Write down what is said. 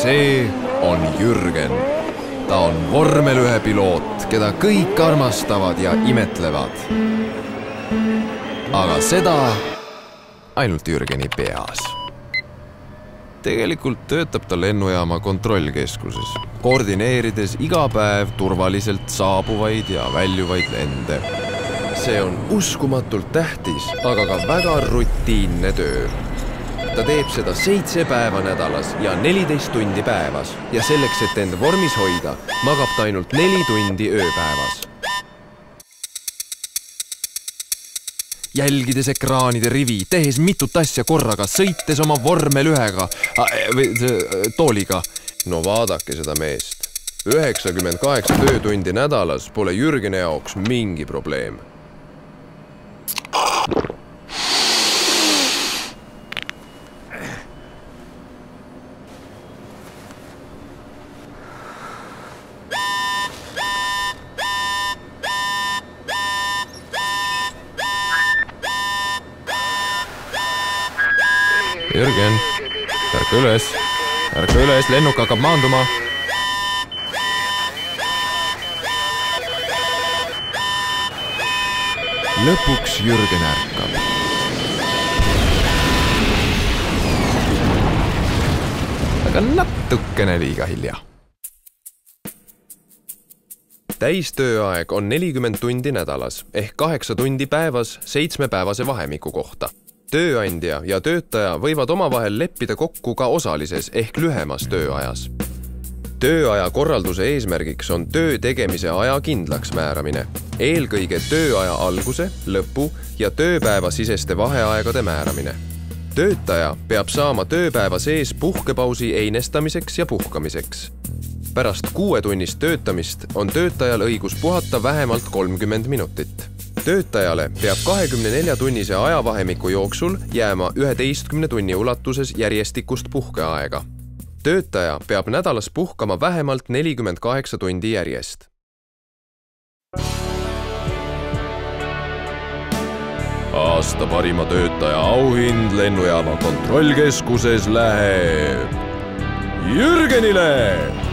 see on Jürgen. Ta on vormelühepiloot, keda kõik armastavad ja imetlevad. Aga seda ainult Jürgeni peas. Tegelikult töötab ta lennujaama kontrollkeskuses, koordineerides iga päev turvaliselt saabuvaid ja väljuvaid lende. See on uskumatult tähtis, aga ka väga rutiinne töö. Ta teeb seda 7 päeva nädalas ja 14 tundi päevas ja selleks, et end vormis hoida, magab ta ainult 4 tundi ööpäevas. Jälgides ekraanide rivi, tehes mitut asja korraga, sõites oma vormelühega või tooliga. No vaadake seda meest. 98 töötundi nädalas pole Jürgeni jaoks mingi probleem. Jürgen, ärka üles, lennuk hakkab maanduma. Lõpuks Jürgen ärkab. Aga natukene liiga hilja. Täistööaeg on 40 tundi nädalas ehk 8 tundi päevas 7-päevase vahemiku kohta. Tööandja ja töötaja võivad omavahel leppida kokku ka osalises ehk lühemas tööajas. Tööaja korralduse eesmärgiks on töö tegemise aja kindlaks määramine, eelkõige tööaja alguse, lõpu ja tööpäeva siseste vaheaegade määramine. Töötaja peab saama tööpäeva sees puhkepausi einestamiseks ja puhkamiseks. Pärast 6-tunnist töötamist on töötajal õigus puhata vähemalt 30 minutit. Töötajale peab 24-tunnise ajavahemiku jooksul jääma 11 tunni ulatuses järjestikust puhkeaega. Töötaja peab nädalas puhkama vähemalt 48 tundi järjest. Aasta parima töötaja auhind lennujaama kontrollkeskuses läheb Jürgenile!